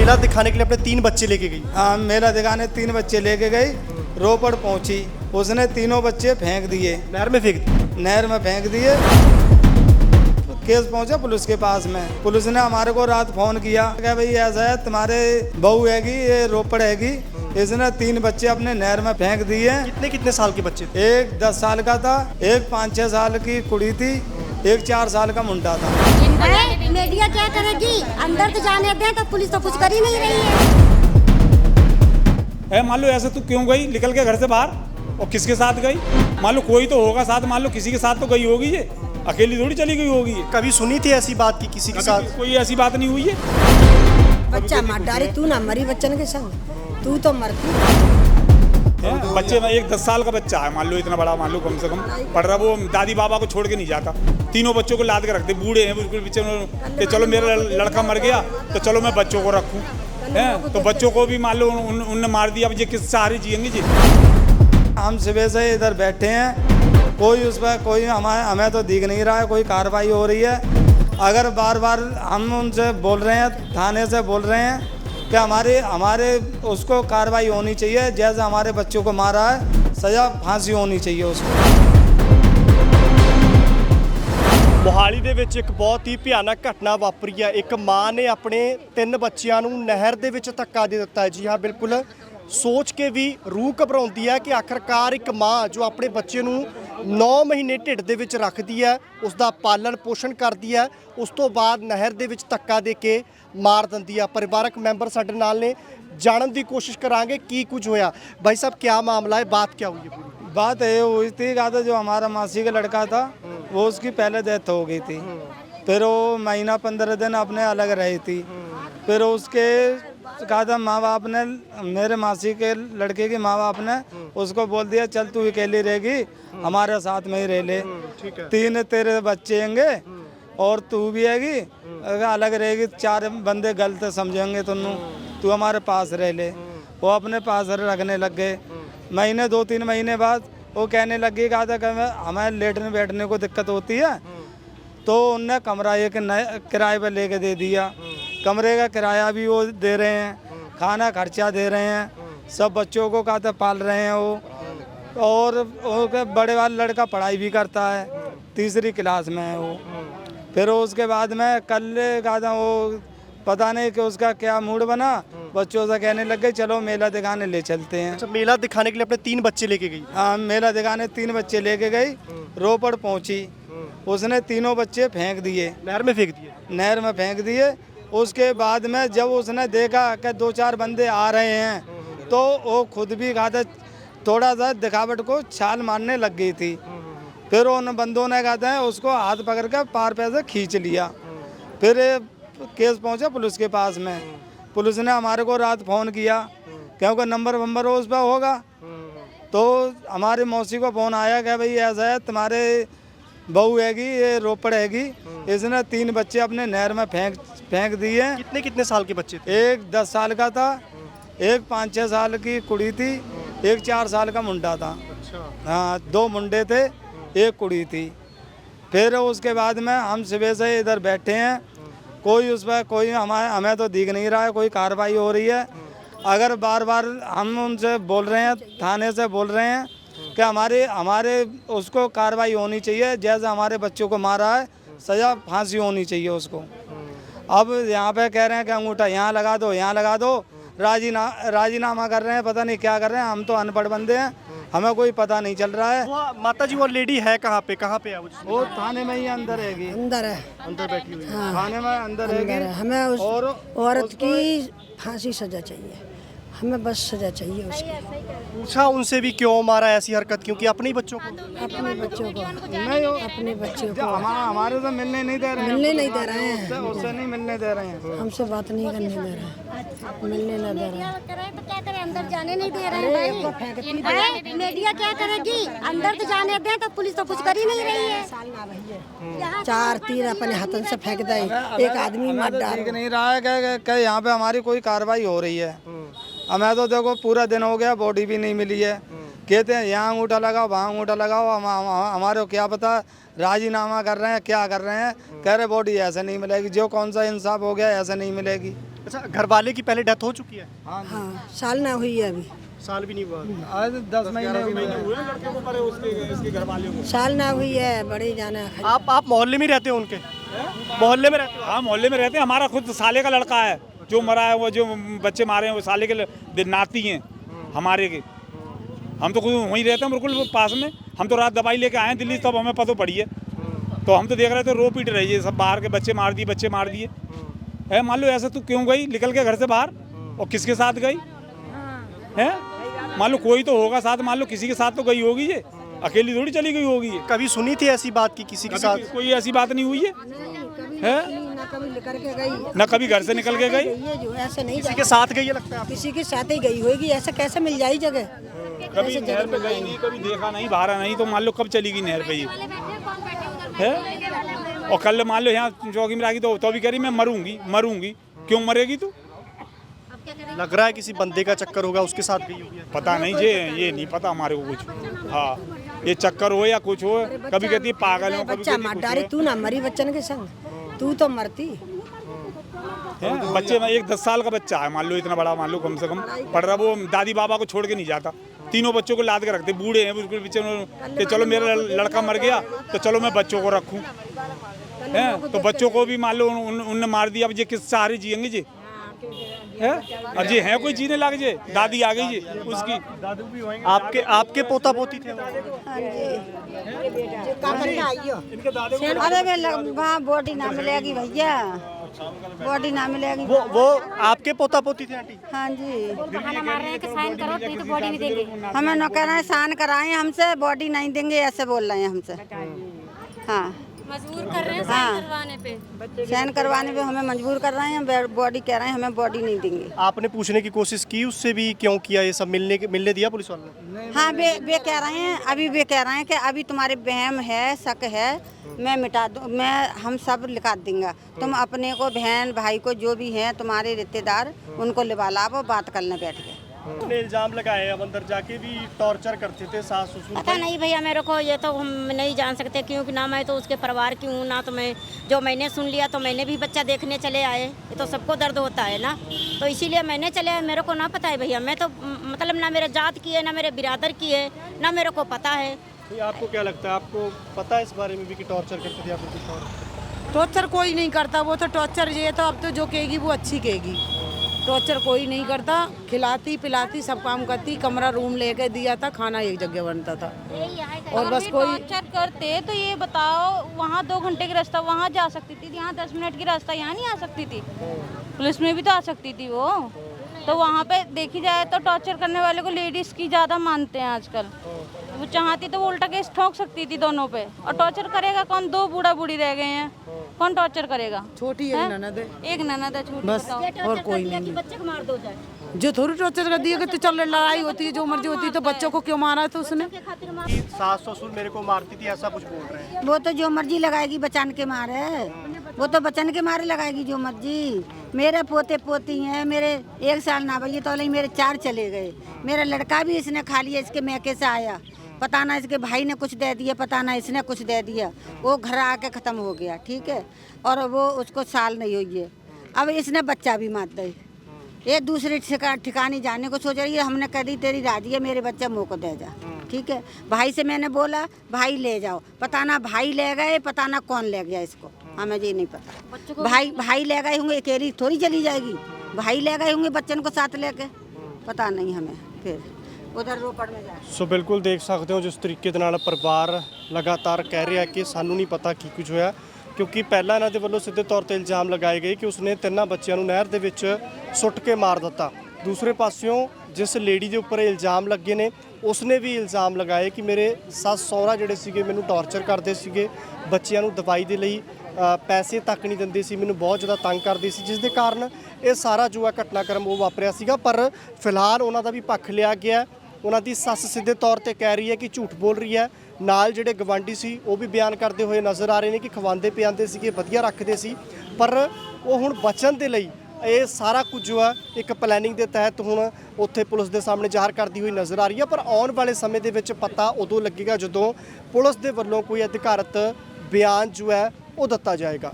मेला दिखाने के लिए अपने 3 बच्चे लेके गई। हाँ, मेला दिखाने 3 बच्चे लेके गई। रोपड़ पहुंची, उसने तीनों बच्चे फेंक दिए, नहर में फेंक दी। नहर में फेंक दिए। केस पहुंचा पुलिस के पास में। पुलिस ने हमारे को रात फोन किया कि भाई ऐसा है, तुम्हारे बहू हैगी, ये रोपड़ हैगी, इसने 3 बच्चे अपने नहर में फेंक दिए। कितने कितने साल के बच्चे थे? एक 10 साल का था, एक 5-6 साल की कुड़ी थी, एक 4 साल का मुंडा था। मीडिया क्या करेगी? अंदर तो जाने दें, तो पुलिस तो कुछ कर ही नहीं रही है। मान लो ऐसे तू क्यों गई निकल के घर से बाहर, और किसके साथ गई? मान लो कोई तो होगा साथ, मान लो किसी के साथ तो गई होगी, ये अकेली थोड़ी चली गई होगी। कभी सुनी थी ऐसी बात कि किसी के साथ? कोई ऐसी बात नहीं हुई है। बच्चा मार डाली, तू ना मरी बच्चन के संग, तू तो मरती। बच्चे में एक 10 साल का बच्चा है, मान लो इतना बड़ा, मान लो कम से कम पढ़ रहा, वो दादी बाबा को छोड़ के नहीं जाता। तीनों बच्चों को लाद के रखते, बूढ़े हैं बिल्कुल पीछे कि चलो मेरा लड़का मर गया तो चलो मैं बच्चों को रखूं, हैं तो बच्चों को भी मान लो उनने मार दिया। अब ये किस सहारे जिएंगे जी? हम सुबह से इधर बैठे हैं, कोई उस पर कोई हमें तो दिख नहीं रहा है, कोई कार्रवाई हो रही है। अगर बार बार हम उनसे बोल रहे हैं, थाने से बोल रहे हैं कि हमारे उसको कार्रवाई होनी चाहिए, जैसे हमारे बच्चों को मारा है, सजा फांसी होनी चाहिए उसको। ਮੋਹਾਲੀ ਦੇ ਵਿੱਚ ਇੱਕ ਬਹੁਤ ਹੀ ਭਿਆਨਕ ਘਟਨਾ ਵਾਪਰੀ ਹੈ। ਇੱਕ ਮਾਂ ਨੇ ਆਪਣੇ 3 ਬੱਚਿਆਂ ਨੂੰ ਨਹਿਰ ਦੇ ਵਿੱਚ ਧੱਕਾ ਦੇ ਦਿੱਤਾ ਹੈ। ਜੀ ਹਾਂ, ਬਿਲਕੁਲ ਸੋਚ ਕੇ ਵੀ ਰੂਹ ਘਬਰਾਉਂਦੀ ਹੈ ਕਿ ਆਖਰਕਾਰ ਇੱਕ ਮਾਂ ਜੋ ਆਪਣੇ ਬੱਚੇ ਨੂੰ 9 ਮਹੀਨੇ ਢਿੱਡ ਦੇ ਵਿੱਚ ਰੱਖਦੀ ਹੈ, ਉਸ ਦਾ ਪਾਲਣ ਪੋਸ਼ਣ ਕਰਦੀ ਹੈ, ਉਸ ਤੋਂ ਬਾਅਦ ਨਹਿਰ ਦੇ ਵਿੱਚ ਧੱਕਾ ਦੇ ਕੇ ਮਾਰ ਦਿੰਦੀ ਹੈ। ਪਰਿਵਾਰਕ ਮੈਂਬਰ ਸਾਡੇ ਨਾਲ ਨੇ, जानने की कोशिश करांगे की कुछ होया। भाई साहब क्या मामला है, बात क्या हुई है पूरी? बात ये हुई थी, कहा था जो हमारा मासी का लड़का था वो उसकी पहले डेथ हो गई थी, फिर वो महीना 15 दिन अपने अलग रही थी। फिर उसके कहा था माँ बाप ने, मेरे मासी के लड़के की माँ बाप ने उसको बोल दिया चल तू अकेली रहेगी, हमारे साथ में ही रह ले, 3 तेरे बच्चे होंगे और तू भी हैगी, अलग रहेगी, 4 बंदे गलत समझेंगे तू हमारे पास रह ले। वो अपने पास रखने लग गए। महीने 2-3 महीने बाद वो कहने लगी, कहा था कि हमें लेटने बैठने को दिक्कत होती है, तो उनने कमरा एक किराए पर लेके दे दिया। कमरे का किराया भी वो दे रहे हैं, खाना खर्चा दे रहे हैं, सब बच्चों को कहा था पाल रहे हैं वो। और वो बड़े वाला लड़का पढ़ाई भी करता है, 3री क्लास में है वो। फिर उसके बाद में कल कहा था वो पता नहीं कि उसका क्या मूड बना, बच्चों से कहने लग गए चलो मेला दिखाने ले चलते हैं। अच्छा, मेला दिखाने के लिए अपने 3 बच्चे लेके गई। हाँ, मेला दिखाने 3 बच्चे लेके गई। रोपड़ पहुंची, उसने तीनों बच्चे फेंक दिए, नहर में फेंक दिए। नहर में फेंक दिए। उसके बाद में जब उसने देखा कि 2-4 बंदे आ रहे हैं, तो वो खुद भी कहा था थोड़ा सा दिखावट को छाल मारने लग गई थी। फिर उन बंदों ने कहा था उसको हाथ पकड़ कर पार पैर से खींच लिया। फिर केस पहुंचा पुलिस के पास में। पुलिस ने हमारे को रात फ़ोन किया, क्योंकि नंबर उस पर होगा, तो हमारी मौसी को फ़ोन आया कि भाई ऐसा है, तुम्हारे बहू हैगी, ये रोपड़ हैगी, इसने 3 बच्चे अपने नहर में फेंक दिए। कितने कितने साल के बच्चे थे? एक 10 साल का था, एक 5-6 साल की कुड़ी थी, एक 4 साल का मुंडा था। अच्छा। हाँ, 2 मुंडे थे, एक कुड़ी थी। फिर उसके बाद में हम सुबह से इधर बैठे हैं, कोई उस पर कोई हमें तो दिख नहीं रहा है, कोई कार्रवाई हो रही है। अगर बार बार हम उनसे बोल रहे हैं, थाने से बोल रहे हैं कि हमारे उसको कार्रवाई होनी चाहिए, जैसे हमारे बच्चों को मारा है, सजा फांसी होनी चाहिए उसको। अब यहाँ पे कह रहे हैं कि अंगूठा यहाँ लगा दो, यहाँ लगा दो, राजीनामा कर रहे हैं, पता नहीं क्या कर रहे हैं। हम तो अनपढ़ बंदे हैं, हमें कोई पता नहीं चल रहा है। वो माता जी, वो लेडी है कहाँ पे है वो थाने में ही अंदर हैगी, अंदर है, अंदर बैठी हुई है। हाँ, थाने में अंदर हैगी। हमें उस और औरत की फांसी सजा चाहिए, हमें बस सजा चाहिए उसकी। पूछा उनसे भी क्यों मारा ऐसी हरकत, क्योंकि अपने बच्चों को अपने बच्चों को नहीं, अपने बच्चों को हमारे से मिलने नहीं दे रहे हैं, मिलने नहीं दे रहे हैं, उससे नहीं मिलने दे रहे हैं, हमसे बात नहीं करने दे रहे हैं, मिलने ना दे रहे हैं। तो क्या करें, अंदर जाने नहीं दे रहे हैं भाई। मीडिया क्या करेगी? अंदर तो जाने दें, तो पुलिस तो कुछ कर ही नहीं रही है। 4 तीर अपने हाथन से फेंक दे, एक आदमी मार डाल। दिख नहीं रहा है कि यहाँ पे हमारी कोई कार्रवाई हो रही है। हमें तो देखो पूरा दिन हो गया, बॉडी भी नहीं मिली है। कहते हैं यहाँ अंगूठा लगाओ, वहाँ अंगूठा लगाओ, हमारे को क्या पता राजीनामा कर रहे हैं, क्या कर रहे हैं, कह रहे बॉडी ऐसे नहीं मिलेगी, जो कौन सा इंसाफ हो गया ऐसे नहीं मिलेगी। अच्छा, घर वाले की पहले डेथ हो चुकी है? हाँ साल ना हुई है अभी, साल भी नहीं हुआ। आज 10 महीने हुए हैं। लड़के को मरे उसके घर वाले को। साल ना हुई है, बड़े जाना है। आप मोहल्ले में रहते हो उनके? मोहल्ले में रहते हो? हाँ मोहल्ले में रहते हैं। हमारा खुद साले का लड़का है जो मरा है, वो जो बच्चे मारे हैं वो साले के नाती हैं हमारे के। हम तो खुद वहीं रहते हैं बिल्कुल पास में। हम तो रात दवाई लेके आए हैं दिल्ली, तब हमें पता पड़ी है। तो हम तो देख रहे थे रो पीट रही है सब, बाहर के बच्चे मार दिए है। मान लो ऐसा तू क्यों गई निकल के घर से बाहर, और किसके साथ गई है? मान लो कोई तो होगा साथ, मान लो किसी के साथ तो गई होगी, ये अकेली थोड़ी चली गई होगी। ये कभी सुनी थी ऐसी बात कि किसी के साथ? कोई ऐसी बात नहीं हुई है, ना कभी लेकर के गई, न कभी घर से निकल के गई। ये जो ऐसे नहीं किसी के साथ गई है लगता है आपको? किसी के साथ ही गई होगी, ऐसे कैसे मिल जाए जगह? कभी नहर पे गई नहीं, कभी देखा नहीं, बाहर नहीं, तो मान लो कब चली गई नहर पे ये है। और कल मान लो यहाँ चौकी में आगी तो भी कह रही मैं मरूंगी। क्यों मरेगी तू? लग रहा है किसी बंदे का चक्कर होगा, उसके साथ गई होगी। पता नहीं ये नहीं पता हमारे को कुछ। हाँ ये चक्कर हो या कुछ हो, कभी कहती है पागल हो, कभी बच्चा कहती मार कुछ डाले, हो। तू ना मरी बच्चन के संग, तू तो मरती। हैं? बच्चे में एक 10 साल का बच्चा है, मान लो इतना बड़ा, मान लो कम से कम पढ़ रहा, वो दादी बाबा को छोड़ के नहीं जाता। तीनों बच्चों को लाद के रखते, बूढ़े हैं बिल्कुल पीछे कि चलो मेरा लड़का मर गया तो चलो मैं बच्चों को रखूं। हैं तो बच्चों को भी मान लो उनने मार दिया। अब ये किस सहारे जिएंगे जी? है अब जी है कोई जीने लग जे, दादी आ गई जी उसकी। आपके पोता पोती थे? अरे वहाँ बॉडी ना मिलेगी भैया, बॉडी ना मिलेगी। वो आपके पोता पोती थे आंटी? हाँ जी, बहाना मार रहे हैं कि साइन करो नहीं तो बॉडी नहीं देंगे। हमें न कह रहे हैं साइन कराएं हमसे, बॉडी नहीं देंगे ऐसे बोल रहे हैं हमसे। हाँ मजबूर कर रहे हैं हाँ। साइन करवाने पे। साइन करवाने पे हमें मजबूर कर रहे हैं, बॉडी कह रहे हैं हमें बॉडी नहीं देंगे। आपने पूछने की कोशिश की उससे भी, क्यों किया ये सब? मिलने दिया पुलिस वालों ने? हाँ वे कह रहे हैं, अभी वे कह रहे हैं कि अभी तुम्हारे बहम है, शक है, मैं मिटा दूँ, हम सब लिखा देंगे। तुम अपने को बहन भाई को जो भी हैं तुम्हारे रिश्तेदार उनको लिवा लाओ, बात करने बैठ गए। उन्होंने इल्जाम लगाए अब अंदर जाके भी टॉर्चर करते थे सास ससुर। पता नहीं भैया मेरे को, ये तो हम नहीं जान सकते क्योंकि ना मैं तो उसके परिवार की हूँ, ना तो मैं जो मैंने सुन लिया तो मैंने भी बच्चा देखने चले आए। ये तो सबको दर्द होता है ना, तो इसीलिए मैंने चले आए। मेरे को ना पता है भैया, मैं तो मतलब ना मेरे जात की है, ना मेरे बिरादर की है, ना मेरे को पता है। तो आपको क्या लगता है, आपको पता है इस बारे में भी कि टॉर्चर करते थे आपको कुछ और? टॉर्चर कोई नहीं करता, वो तो टॉर्चर ये तो अब तो जो कहेगी वो अच्छी कहेगी। टॉर्चर कोई नहीं करता, खिलाती पिलाती सब काम करती, कमरा रूम लेके दिया था, खाना एक जगह बनता था। और बस कोई टॉर्चर करते तो ये बताओ, वहाँ 2 घंटे की रास्ता वहाँ जा सकती थी, यहाँ 10 मिनट की रास्ता यहाँ नहीं आ सकती थी? पुलिस में भी तो आ सकती थी वो। तो वहाँ पे देखी जाए तो टॉर्चर करने वाले को लेडीज़ की ज़्यादा मानते हैं आजकल। वो चाहती तो वो उल्टा केस ठोक सकती थी दोनों पे। और टॉर्चर करेगा कौन? 2 बूढ़ा बूढ़ी रह गए हैं, कौन टॉर्चर करेगा? छोटी हैं? एक ननद है, एक ननद है छोटी, बस बताओ। और कोई नहीं। बच्चे को मार दो जाए, जो थोड़ी टॉर्चर कर दिया कि तो चल लड़ाई होती है जो मर्जी होती है, तो बच्चों को क्यों मारा था उसने? कि सास ससुर मेरे को मारती थी, ऐसा कुछ बोल रहे हैं। वो तो जो मर्जी लगाएगी बचान के मारे, वो तो बचन के मारे लगाएगी जो मर्जी। मेरे पोते पोती हैं, मेरे 1 साल ना भैया तो मेरे 4 चले गए। मेरा लड़का भी इसने खा लिया, इसके मैके से आया, पता ना इसके भाई ने कुछ दे दिया, पता ना इसने कुछ दे दिया, वो घर आके ख़त्म हो गया। ठीक है, और वो उसको साल नहीं हुई है, अब इसने बच्चा भी मार दे। ये दूसरे ठिकाने जाने को सोच रही है। हमने कह दी तेरी राजी है, मेरे बच्चा मुँह को दे जा। ठीक है, भाई से मैंने बोला भाई ले जाओ, पता ना भाई ले गए, पता ना कौन ले गया इसको, हमें ये नहीं पता। भाई ले गए होंगे, अकेली थोड़ी चली जाएगी, भाई ले गए होंगे बच्चन को साथ लेके, पता नहीं हमें। फिर उधर रोपड़ में जाए। ਸੋ ਬਿਲਕੁਲ ਦੇਖ ਸਕਦੇ ਹੋ ਜਿਸ ਤਰੀਕੇ ਦੇ ਨਾਲ ਪਰਿਵਾਰ ਲਗਾਤਾਰ ਕਹਿ ਰਿਹਾ ਕਿ ਸਾਨੂੰ ਨਹੀਂ ਪਤਾ ਕੀ ਕੁਝ ਹੋਇਆ, ਕਿਉਂਕਿ ਪਹਿਲਾਂ ਇਹਨਾਂ ਦੇ ਵੱਲੋਂ ਸਿੱਧੇ ਤੌਰ ਤੇ ਇਲਜ਼ਾਮ ਲਗਾਏ ਗਏ ਕਿ ਉਸਨੇ 3 ਬੱਚਿਆਂ ਨੂੰ ਨਹਿਰ ਦੇ ਵਿੱਚ ਸੁੱਟ ਕੇ ਮਾਰ ਦਿੱਤਾ। ਦੂਸਰੇ ਪਾਸਿਓਂ ਜਿਸ ਲੇਡੀ ਦੇ ਉੱਪਰ ਇਲਜ਼ਾਮ ਲੱਗੇ ਨੇ ਉਸਨੇ ਵੀ ਇਲਜ਼ਾਮ ਲਗਾਏ ਕਿ ਮੇਰੇ ਸੱਸ ਸਹੁਰਾ ਜਿਹੜੇ ਸੀਗੇ ਮੈਨੂੰ ਟੌਰਚਰ ਕਰਦੇ ਸੀਗੇ, ਬੱਚਿਆਂ ਨੂੰ ਦਵਾਈ ਦੇ ਲਈ ਪੈਸੇ ਤੱਕ ਨਹੀਂ ਦਿੰਦੇ ਸੀ, ਮੈਨੂੰ ਬਹੁਤ ਜ਼ਿਆਦਾ ਤੰਗ ਕਰਦੇ ਸੀ, ਜਿਸ ਦੇ ਕਾਰਨ ਇਹ ਸਾਰਾ ਜੋ ਹੈ ਘਟਨਾਕ੍ਰਮ ਉਹ ਵਾਪਰਿਆ ਸੀਗਾ। ਪਰ ਫਿਲਹਾਲ ਉਹਨਾਂ ਦਾ ਵੀ ਪੱਖ ਲਿਆ ਗਿਆ। ਉਹਨਾਂ ਦੀ ਸੱਸ ਸਿੱਧੇ ਤੌਰ ਤੇ ਕਹਿ ਰਹੀ ਹੈ ਕਿ ਝੂਠ ਬੋਲ ਰਹੀ ਹੈ। ਨਾਲ ਜਿਹੜੇ ਗਵਾਂਢੀ ਸੀ ਉਹ ਵੀ ਬਿਆਨ ਕਰਦੇ ਹੋਏ ਨਜ਼ਰ ਆ ਰਹੇ ਨੇ ਕਿ ਖਵਾਉਂਦੇ ਪਿਆਉਂਦੇ ਸੀਗੇ, ਵਧੀਆ ਰੱਖਦੇ ਸੀ, ਪਰ ਉਹ ਹੁਣ ਬਚਣ ਦੇ ਲਈ ਇਹ ਸਾਰਾ ਕੁਝ ਜੋ ਹੈ ਇੱਕ ਪਲੈਨਿੰਗ ਦੇ ਤਹਿਤ ਹੁਣ ਉੱਥੇ ਪੁਲਿਸ ਦੇ ਸਾਹਮਣੇ ਜ਼ਾਹਰ ਕਰਦੀ ਹੋਈ ਨਜ਼ਰ ਆ ਰਹੀ ਹੈ। ਪਰ ਆਉਣ ਵਾਲੇ ਸਮੇਂ ਦੇ ਵਿੱਚ ਪਤਾ ਉਦੋਂ ਲੱਗੇਗਾ ਜਦੋਂ ਪੁਲਿਸ ਦੇ ਵੱਲੋਂ ਕੋਈ ਅਧਿਕਾਰਤ ਬਿਆਨ ਜੋ ਹੈ ਉਹ ਦਿੱਤਾ ਜਾਏਗਾ।